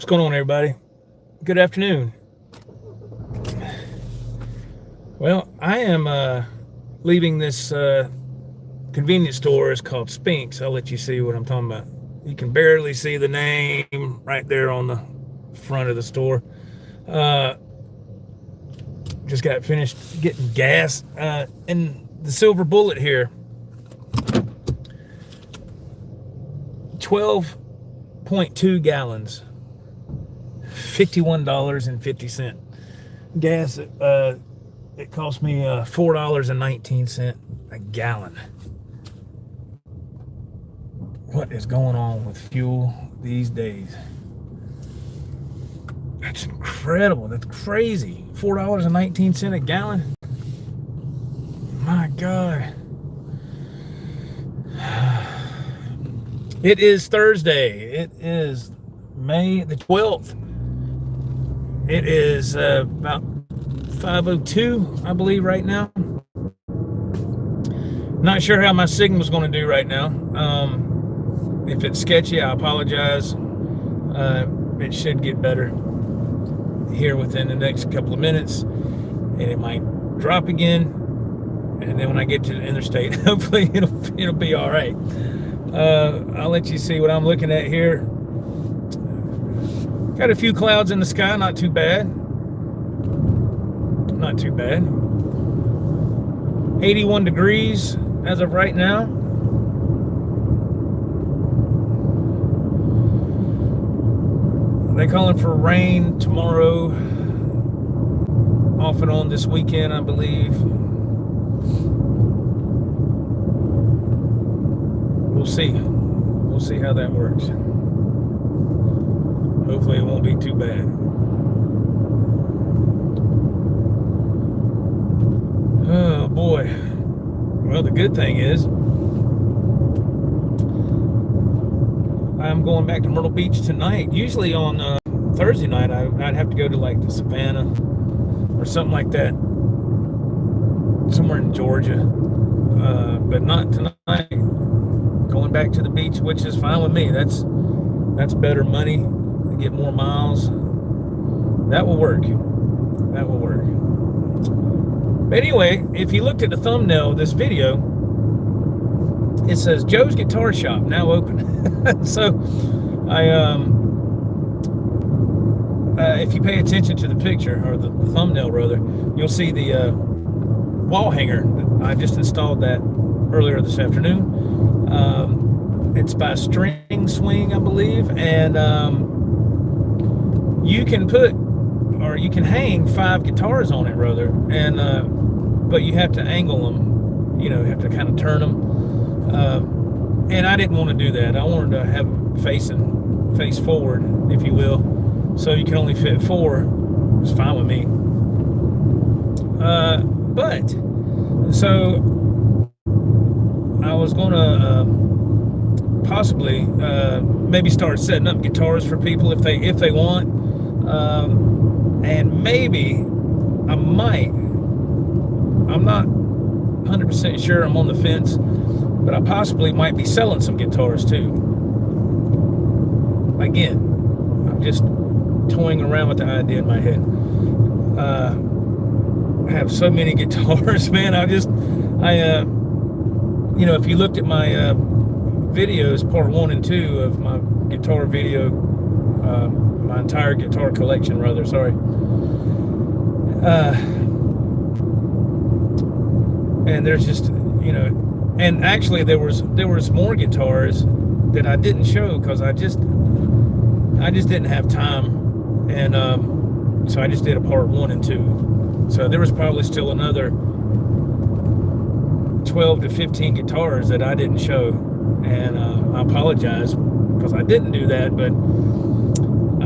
What's going on, everybody? Good afternoon. Well, I am leaving this convenience store. It's called Spinks. I'll let you see what I'm talking about. You can barely see the name right there on the front of the store. Just got finished getting gas. And the Silver Bullet here, 12.2 gallons, $51.50. Gas, it cost me $4.19 a gallon. What is going on with fuel these days? That's incredible. That's crazy. $4.19 a gallon. My God. It is Thursday. It is May the 12th. It is about 5:02, I believe, right now. Not sure how my signal's going to do right now. If it's sketchy, I apologize. It should get better here within the next couple of minutes, and it might drop again. And then when I get to the interstate, hopefully it'll be all right. I'll let you see what I'm looking at here. Got a few clouds in the sky, not too bad. Not too bad. 81 degrees as of right now. They're calling for rain tomorrow, off and on this weekend, I believe. We'll see. We'll see how that works. Hopefully it won't be too bad. Oh boy. Well, the good thing is I'm going back to Myrtle Beach tonight. Usually on Thursday night I'd have to go to like the Savannah or something like that, somewhere in Georgia, but not tonight. Going back to the beach, which is fine with me. That's better money. I get more miles. That will work. That will work. But anyway, if you looked at the thumbnail of this video, it says Joe's Guitar Shop now open. So if you pay attention to the picture, or the thumbnail rather, you'll see the wall hanger. I just installed that earlier this afternoon. It's by String Swing, I believe, and you can put, or you can hang 5 guitars on it rather, and but you have to angle them. You know, you have to kind of turn them. And I didn't want to do that. I wanted to have them face forward, if you will. So you can only fit 4. It's fine with me. But so I was gonna possibly maybe start setting up guitars for people if they want, and maybe I might. I'm not 100% sure. I'm on the fence, but I possibly might be selling some guitars too. Again, I'm just toying around with the idea in my head. I have so many guitars, man. You know, if you looked at my videos, part 1 and 2 of my guitar video, my entire guitar collection, rather, sorry. And there's just, you know, and actually there was more guitars that I didn't show because I just didn't have time, and so I just did a part 1 and 2. So there was probably still another 12 to 15 guitars that I didn't show, and I apologize because I didn't do that, but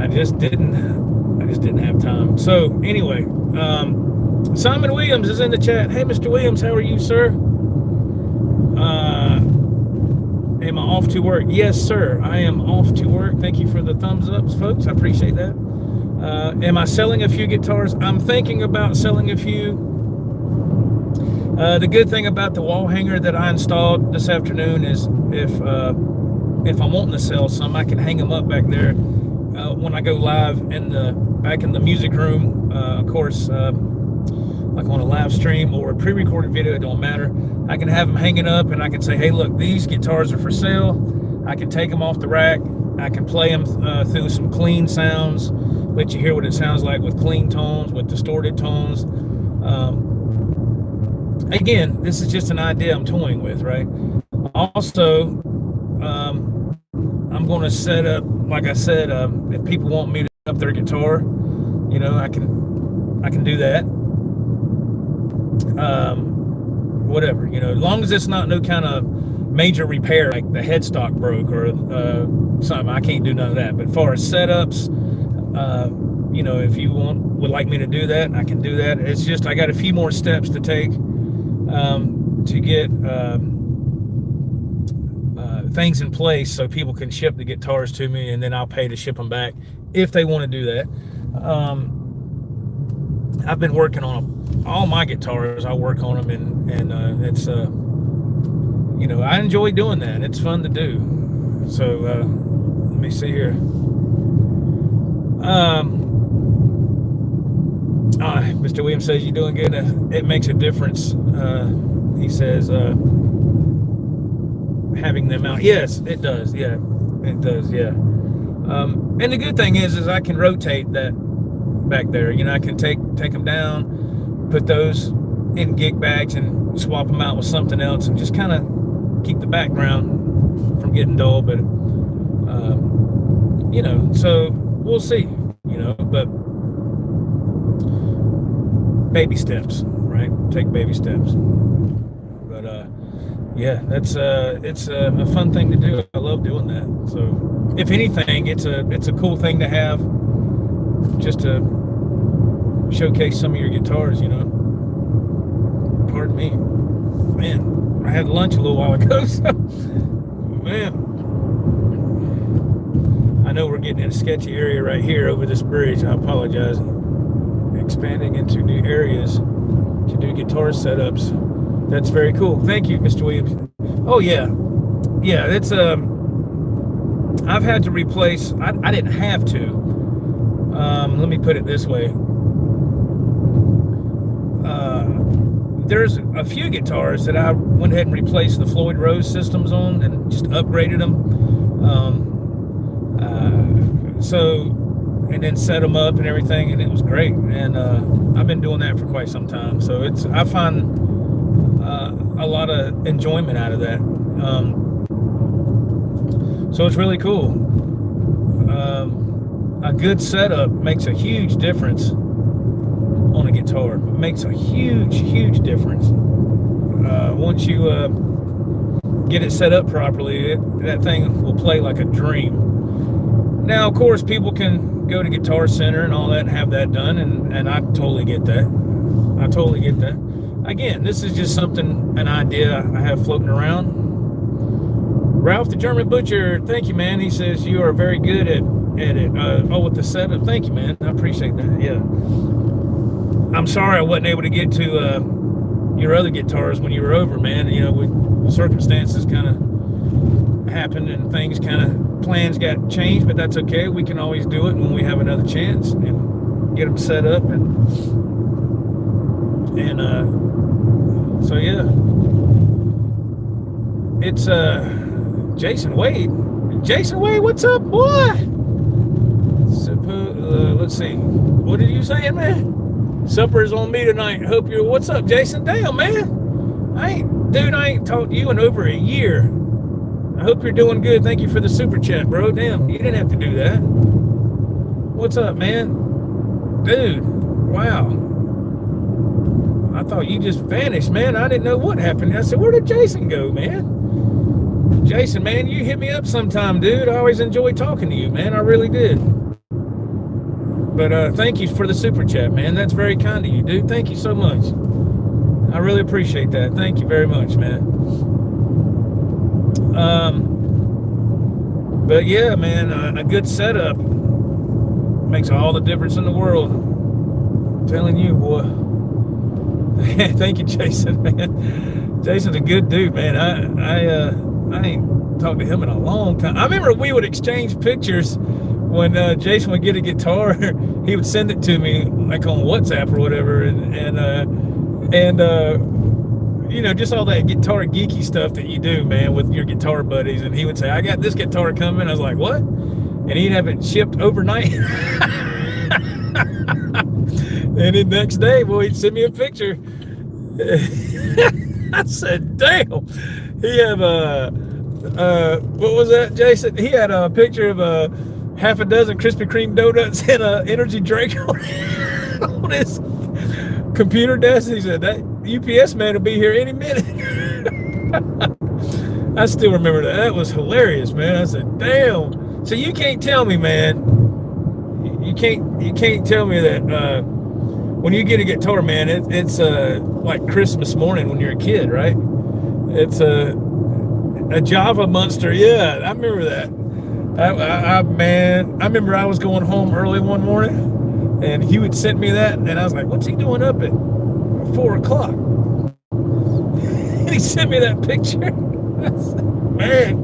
I just didn't have time. So anyway, Simon Williams is in the chat. Hey, Mr. Williams, how are you, sir? Am I off to work? Yes, sir, I am off to work. Thank you for the thumbs ups, folks. I appreciate that. Am I selling a few guitars? I'm thinking about selling a few. The good thing about the wall hanger that I installed this afternoon is if I'm wanting to sell some, I can hang them up back there when I go live back in the music room, of course, like on a live stream or a pre-recorded video, it don't matter. I can have them hanging up and I can say, hey, look, these guitars are for sale. I can take them off the rack. I can play them through some clean sounds, let you hear what it sounds like with clean tones, with distorted tones. Again, this is just an idea I'm toying with, right? Also, I'm going to set up, like I said, if people want me to set up their guitar, you know, I can do that. Whatever, you know, as long as it's not no kind of major repair, like the headstock broke or something, I can't do none of that. But as far as setups, you know, if you would like me to do that, I can do that. It's just I got a few more steps to take to get things in place so people can ship the guitars to me, and then I'll pay to ship them back if they want to do that. I've been working on all my guitars. I work on them, and it's you know, I enjoy doing that. It's fun to do. So let me see here. Mr. Williams says you're doing good. It makes a difference. He says having them out. Yes, it does. Yeah, it does. Yeah. And the good thing is I can rotate that back there. You know, I can take them down, put those in gig bags, and swap them out with something else, and just kind of keep the background from getting dull. But you know, so we'll see. You know, but baby steps, right? Take baby steps. But yeah, that's it's a fun thing to do. I love doing that. So if anything, it's a cool thing to have, just to showcase some of your guitars, you know. Pardon me, man. I had lunch a little while ago, so man, I know we're getting in a sketchy area right here over this bridge. I apologize. Expanding into new areas to do guitar setups. That's very cool. Thank you, Mr. Williams. Oh yeah, yeah. It's I've had to replace. I didn't have to. Let me put it this way. There's a few guitars that I went ahead and replaced the Floyd Rose systems on and just upgraded them. And then set them up and everything, and it was great. And I've been doing that for quite some time. So I find a lot of enjoyment out of that. So it's really cool. A good setup makes a huge difference on a guitar. It makes a huge difference. Once you get it set up properly, that thing will play like a dream. Now, of course, people can go to Guitar Center and all that and have that done, and I totally get that. I totally get that. Again, this is just something, an idea I have floating around. Ralph the German Butcher, thank you, man. He says you are very good at it. With the setup, thank you, man. I appreciate that. Yeah. I'm sorry I wasn't able to get to your other guitars when you were over, man. You know, with circumstances kind of happened and things kind of, plans got changed, but that's okay. We can always do it when we have another chance and get them set up, and so yeah, it's Jason Wade, what's up, boy? Let's see, what did you say, man? Supper's on me tonight. Hope you're, what's up, Jason? Damn, man, I ain't talked to you in over a year. I hope you're doing good. Thank you for the super chat, bro. Damn, you didn't have to do that. What's up, man? Dude, wow. I thought you just vanished, man. I didn't know what happened. I said, where did Jason go, man? Jason, man, you hit me up sometime, dude. I always enjoy talking to you, man. I really did. But thank you for the super chat, man. That's very kind of you, dude. Thank you so much. I really appreciate that. Thank you very much, man. But yeah, man, a good setup makes all the difference in the world. I'm telling you, boy. Thank you, Jason, man. Jason's a good dude, man. I ain't talked to him in a long time. I remember we would exchange pictures when Jason would get a guitar, he would send it to me like on WhatsApp or whatever, and you know, just all that guitar geeky stuff that you do, man, with your guitar buddies. And he would say, I got this guitar coming. I was like, what? And he'd have it shipped overnight. And the next day, boy, he'd send me a picture. I said, damn. He had what was that, Jason? He had a picture of half a dozen Krispy Kreme donuts and an energy drink on his computer desk. He said, that UPS man will be here any minute. I still remember that. That was hilarious, man. I said, damn. So you can't tell me, man. You can't tell me that when you get a guitar, man, it's like Christmas morning when you're a kid, right? It's a Java monster. Yeah, I remember that. Man, I remember I was going home early one morning, and he would send me that, and I was like, what's he doing up at 4 o'clock? And he sent me that picture. Man,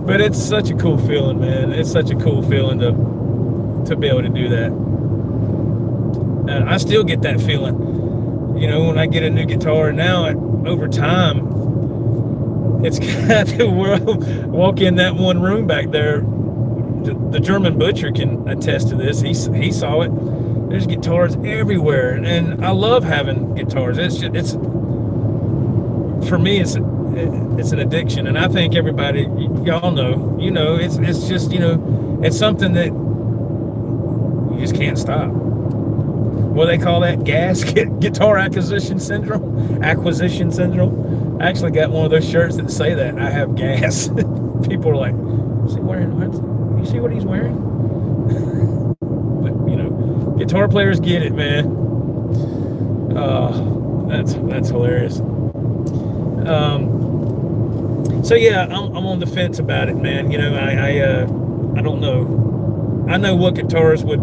but it's such a cool feeling, man. It's such a cool feeling to be able to do that. And I still get that feeling, you know, when I get a new guitar. Now, over time, it's kind of where I walk in that one room back there. The German butcher can attest to this. He saw it. There's guitars everywhere, and I love having guitars. It's for me, it's an addiction, and I think everybody, y'all know, you know, it's just, you know, it's something that you just can't stop. What do they call that? Guitar acquisition syndrome. I actually got one of those shirts that say that. I have gas. People are like, is he wearing what? You see what he's wearing? But, you know, guitar players get it, man. That's hilarious. So yeah, I'm on the fence about it, man. You know, I don't know. I know what guitars would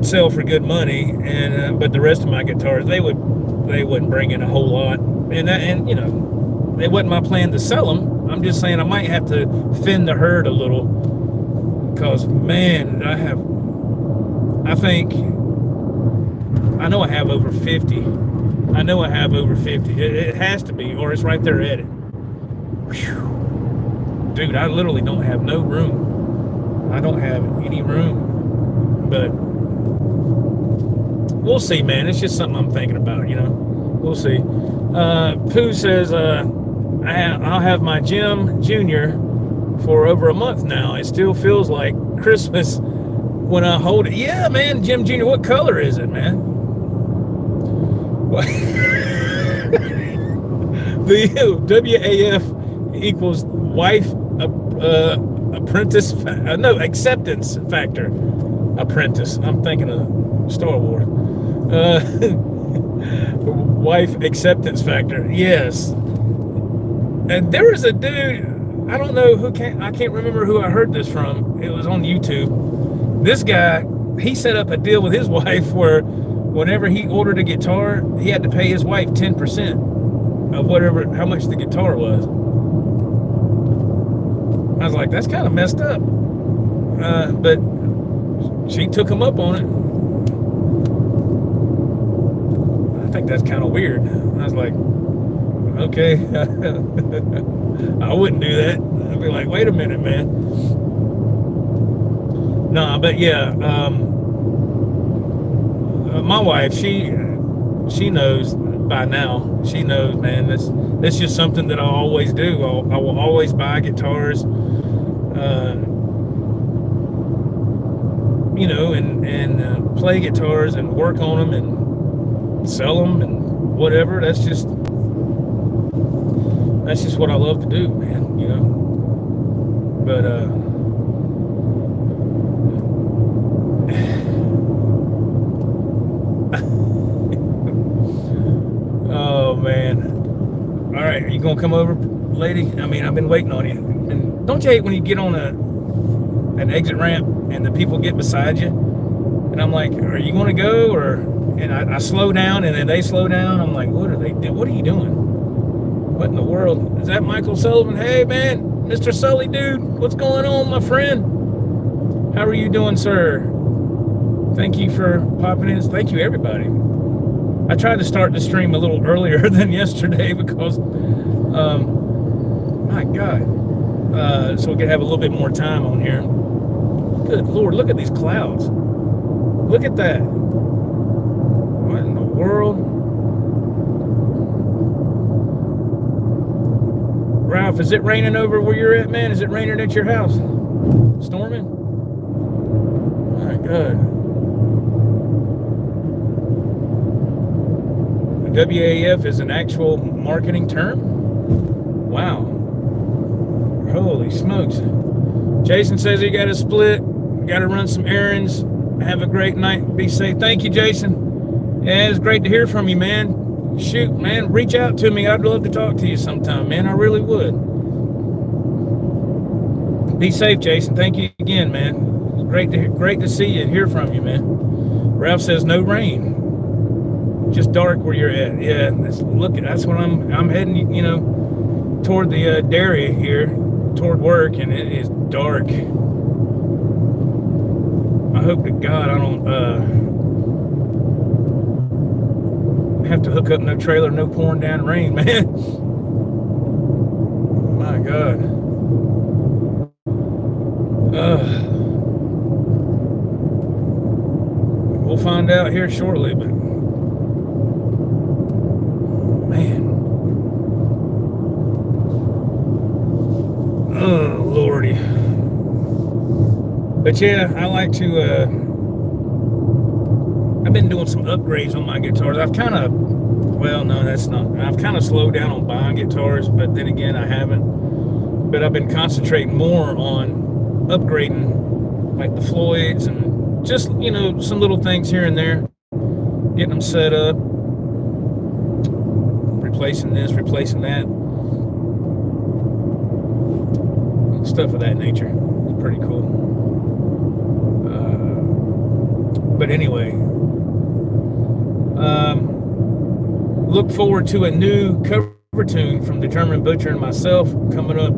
sell for good money, and but the rest of my guitars, they wouldn't bring in a whole lot, and you know, it wasn't my plan to sell them. I'm just saying I might have to thin the herd a little, because man, I know I have over 50. I know I have over 50. It has to be, or it's right there at it. Whew. Dude, I literally don't have no room. I don't have any room, but we'll see, man. It's just something I'm thinking about, you know. We'll see. Pooh says, I'll have my Jim Jr. for over a month now. It still feels like Christmas when I hold it. Yeah, man, Jim Jr., what color is it, man? The WAF equals wife apprentice, acceptance factor. Apprentice. I'm thinking of Star Wars. Wife acceptance factor. Yes. And there was a dude, I don't know who I can't remember who I heard this from. It was on YouTube. This guy, he set up a deal with his wife where whenever he ordered a guitar, he had to pay his wife 10% of how much the guitar was. I was like, that's kind of messed up. But she took him up on it. I think that's kind of weird. I was like, okay. I wouldn't do that. I'd be like, wait a minute, man. Nah, but yeah, my wife, she knows by now. She knows, man. That's just something that I always do. I will always buy guitars, you know, and play guitars and work on them and sell them and whatever. That's just what I love to do, man. You know, but oh man. All right, are you gonna come over, lady? I mean, I've been waiting on you. And don't you hate when you get on an exit ramp and the people get beside you? And I'm like, are you gonna go? And I slow down, and then they slow down. I'm like, what are they doing? What are you doing? What in the world? Is that Michael Sullivan? Hey man, Mr. Sully, dude, what's going on, my friend? How are you doing, sir? Thank you for popping in. Thank you, everybody. I tried to start the stream a little earlier than yesterday because, my God, so we could have a little bit more time on here. Good Lord, look at these clouds. Look at that. What in the world? Ralph, is it raining over where you're at, man? Is it raining at your house? Storming? My God. WAF is an actual marketing term? Wow. Holy smokes. Jason says he got a split. Got to run some errands. Have a great night. Be safe. Thank you, Jason. Yeah, it's great to hear from you, man. Shoot, man, reach out to me. I'd love to talk to you sometime, man. I really would. Be safe, Jason. Thank you again, man. Great to see you and hear from you, man. Ralph says no rain. Just dark where you're at. Yeah, that's what I'm heading, you know, toward the dairy here, toward work, and it is dark. I hope to God I don't have to hook up no trailer, no pouring down rain, man. My God. We'll find out here shortly, but man. Oh, Lordy. But yeah, I like to, I've been doing some upgrades on my guitars. I've kind of, well, no, that's not, I've kind of slowed down on buying guitars, but then again, I haven't. But I've been concentrating more on upgrading, like the Floyds and just, you know, some little things here and there, getting them set up, replacing this, replacing that, stuff of that nature. It's pretty cool. But anyway, look forward to a new cover tune from the German Butcher and myself coming up.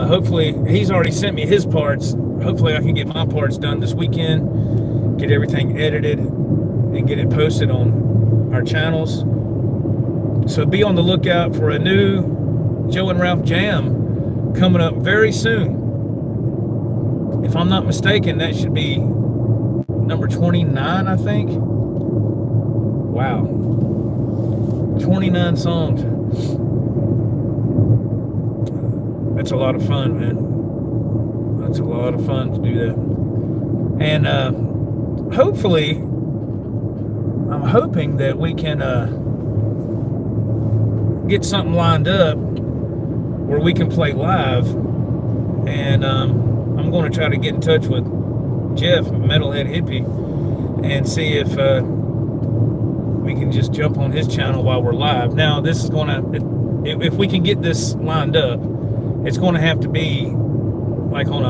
Hopefully, he's already sent me his parts. Hopefully, I can get my parts done this weekend, get everything edited, and get it posted on our channels. So be on the lookout for a new Joe and Ralph jam coming up very soon. If I'm not mistaken, that should be number 29, I think. Wow. 29 songs. That's a lot of fun, man. That's a lot of fun to do that. And hopefully, I'm hoping that we can get something lined up where we can play live. And I'm going to try to get in touch with Jeff, Metalhead Hippie, and see if we can just jump on his channel while we're live. Now, this is going to, if we can get this lined up, it's going to have to be like on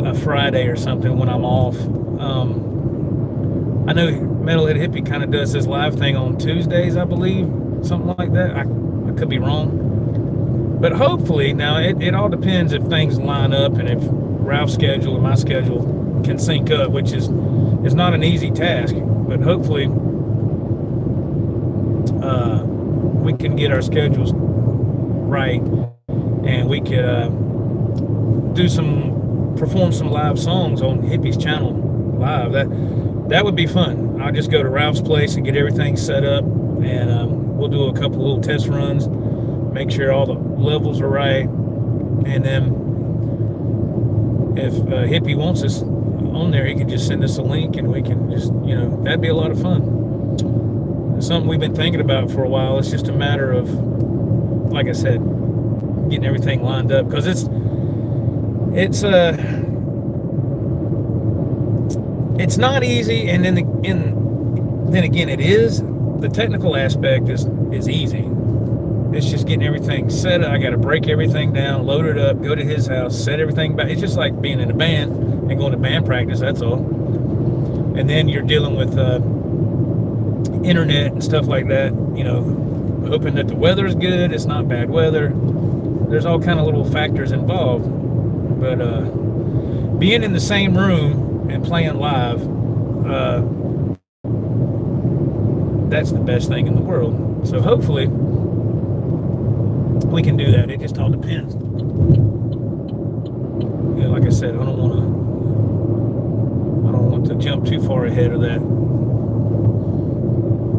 a Friday or something when I'm off. I know Metalhead Hippie kind of does his live thing on Tuesdays, I believe, something like that. I could be wrong. But hopefully, now it all depends if things line up and if Ralph's schedule and my schedule can sync up, which is not an easy task. But hopefully, we can get our schedules right, and we could perform some live songs on Hippie's channel live. That would be fun. I'll just go to Ralph's place and get everything set up, and we'll do a couple little test runs, make sure all the levels are right, and then if Hippie wants us on there, he can just send us a link and we can just, you know, that'd be a lot of fun. It's something we've been thinking about for a while. It's just a matter of, like I said, getting everything lined up, because it's not easy, and then again it is. The technical aspect is easy. It's just getting everything set up. I got to break everything down, load it up, go to his house, set everything back. It's just like being in a band and going to band practice, that's all. And then you're dealing with internet and stuff like that, you know, hoping that the weather's good, it's not bad weather. there's all kind of little factors involved. But being in the same room and playing live, that's the best thing in the world. So hopefully we can do that. It just all depends. Yeah, like I said, I don't want to jump too far ahead of that.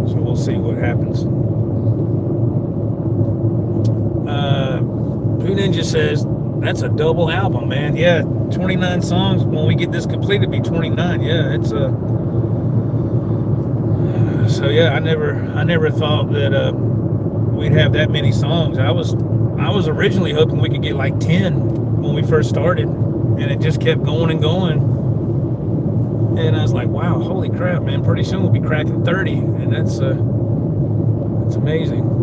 So we'll see what happens. Pooh Ninja says that's a double album, man. Yeah, 29 songs. When we get this completed, it'll be 29. Yeah, it's a. So yeah, I never thought that we'd have that many songs. I was originally hoping we could get like 10 when we first started, and it just kept going and going. And I was like, wow, holy crap, man! Pretty soon we'll be cracking 30, and that's amazing.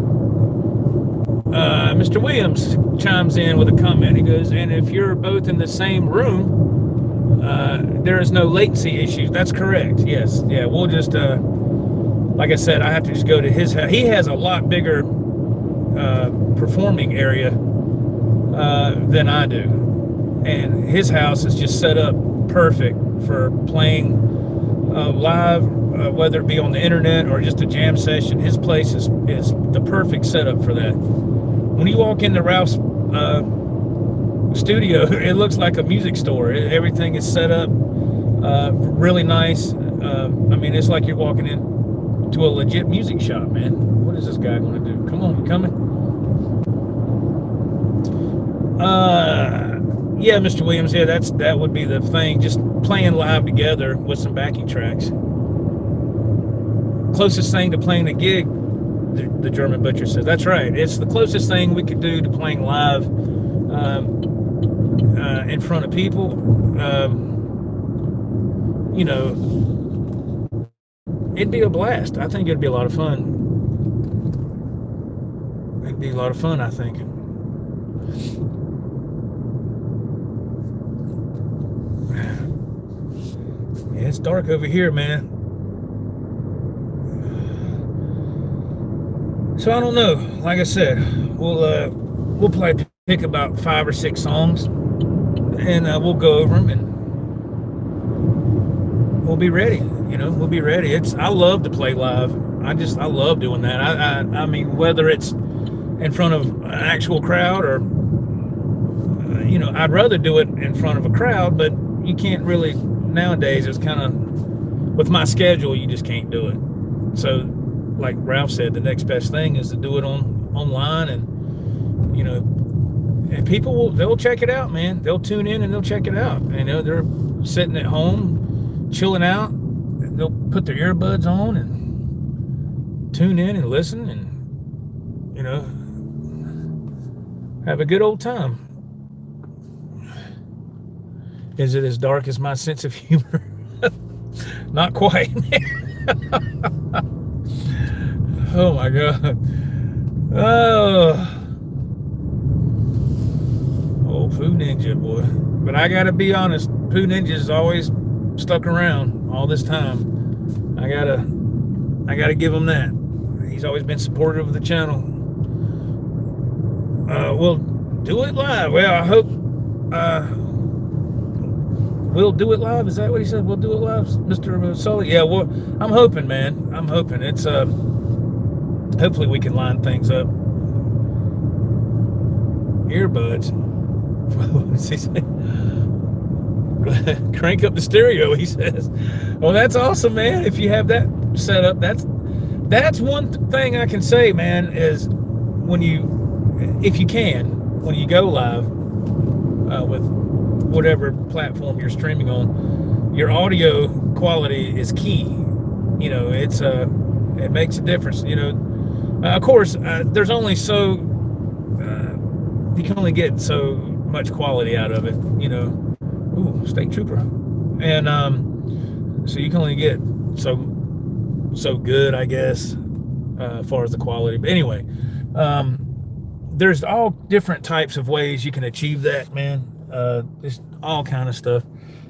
Mr. Williams chimes in with a comment. He goes, and if you're both in the same room, there is no latency issues. That's correct. Yes. Yeah, we'll just, like I said, I have to just go to his house. He has a lot bigger performing area than I do. And his house is just set up perfect for playing live, whether it be on the internet or just a jam session. His place is the perfect setup for that. When you walk into Ralph's studio, it looks like a music store. Everything is set up really nice. I mean, it's like you're walking into a legit music shop, man. What is this guy going to do? Come on, you coming? Yeah, Mr. Williams, yeah, that would be the thing. Just playing live together with some backing tracks. Closest thing to playing a gig, the German Butcher says. That's right. It's the closest thing we could do to playing live in front of people. You know, it'd be a blast. I think it'd be a lot of fun. It'd be a lot of fun, I think. Yeah, it's dark over here, man. So I don't know. Like I said, we'll probably pick about 5 or 6 songs, and we'll go over them, and we'll be ready. You know, we'll be ready. I love to play live. I love doing that. I mean, whether it's in front of an actual crowd or, you know, I'd rather do it in front of a crowd, but you can't really nowadays. It's kind of, with my schedule, you just can't do it. So, like Ralph said, the next best thing is to do it online, and, you know, and people they'll check it out, man. They'll tune in and they'll check it out. You know, they're sitting at home, chilling out, and they'll put their earbuds on and tune in and listen, and, you know, have a good old time. Is it as dark as my sense of humor? Not quite. Oh my God. Oh, Pooh Ninja, boy. But I gotta be honest, Pooh Ninja's always stuck around all this time. I gotta give him that. He's always been supportive of the channel. We'll do it live. Well, I hope we'll do it live. Is that what he said? We'll do it live, Mr. Sully. Yeah, well, I'm hoping, man. I'm hoping. It's hopefully we can line things up. Earbuds. What does he say? Crank up the stereo, he says. Well, that's awesome, man. If you have that set up, that's one thing I can say, man, is when you go live with whatever platform you're streaming on, your audio quality is key. You know, it makes a difference. You know, of course, there's only so you can only get so much quality out of it. You know, ooh, state trooper, and so you can only get so good, I guess, as far as the quality. But anyway, there's all different types of ways you can achieve that, man. There's all kind of stuff,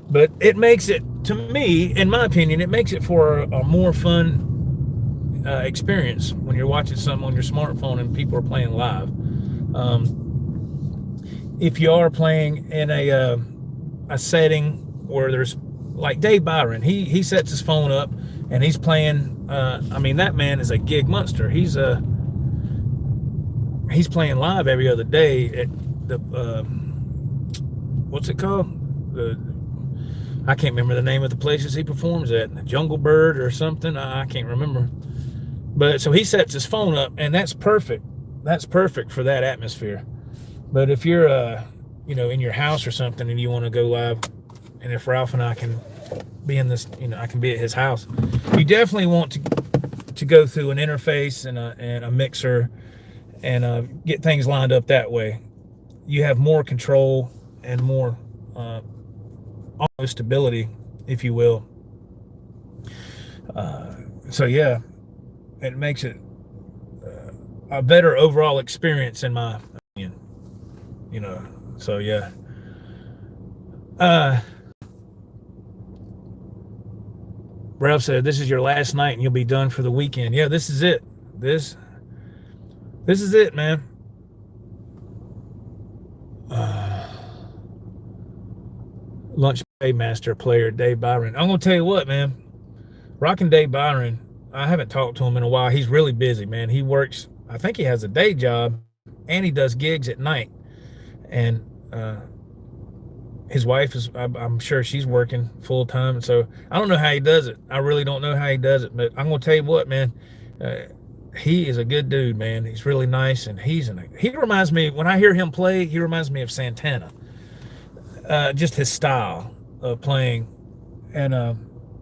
but it makes it, to me, in my opinion, it makes it for a more fun experience when you're watching something on your smartphone and people are playing live. if you are playing in a setting where there's like Dave Byron, he sets his phone up and he's playing. I mean, that man is a gig monster. He's playing live every other day at the what's it called? I can't remember the name of the places he performs at. The Jungle Bird or something. I can't remember. But so he sets his phone up, and that's perfect. That's perfect for that atmosphere. But if you're in your house or something and you want to go live, and if Ralph and I can be in this, I can be at his house, you definitely want to go through an interface and a mixer and get things lined up that way. You have more control and more stability, if you will. So yeah, it makes it a better overall experience in my opinion. So yeah. Ralph said, "This is your last night and you'll be done for the weekend." Yeah, this is it. This is it, man. Lunch Master player Dave Byron. I'm gonna tell you what, man. Rockin' Dave Byron. I haven't talked to him in a while. He's really busy, man. He works. I think he has a day job, and he does gigs at night. And his wife is. I'm sure she's working full time. So I don't know how he does it. I really don't know how he does it. But I'm gonna tell you what, man. He is a good dude, man. He's really nice, and he reminds me, when I hear him play, he reminds me of Santana. Just his style of playing, and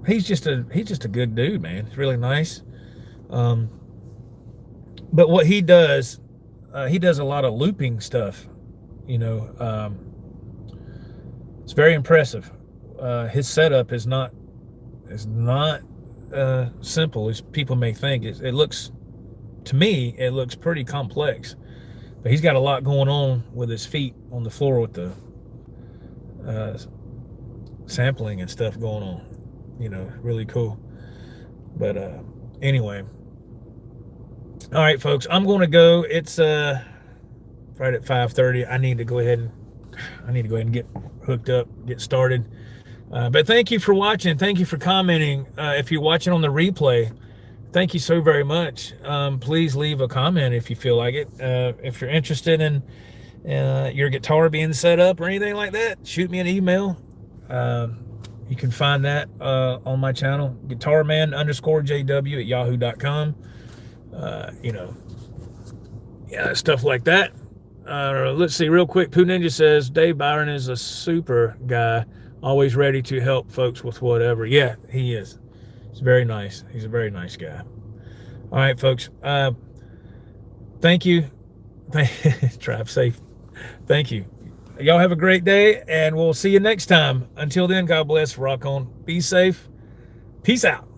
he's just a good dude, man. He's really nice. But what he does a lot of looping stuff. It's very impressive. His setup is not simple as people may think. It looks, to me, it looks pretty complex. But he's got a lot going on with his feet on the floor with the sampling and stuff going on. Really cool. But anyway, all right, folks, I'm going to go. It's right at 5:30. I need to go ahead and get hooked up, get started. But thank you for watching. Thank you for commenting. If you're watching on the replay, thank you so very much. Please leave a comment if you feel like it. If you're interested in your guitar being set up or anything like that, shoot me an email. You can find that on my channel, guitarman_JW@yahoo.com. Stuff like that. Let's see real quick. Pooh Ninja says Dave Byron is a super guy, always ready to help folks with whatever. Yeah, he is. He's very nice. He's a very nice guy. All right, folks. Thank you. Drive safe. Thank you. Y'all have a great day, and we'll see you next time. Until then, God bless. Rock on. Be safe. Peace out.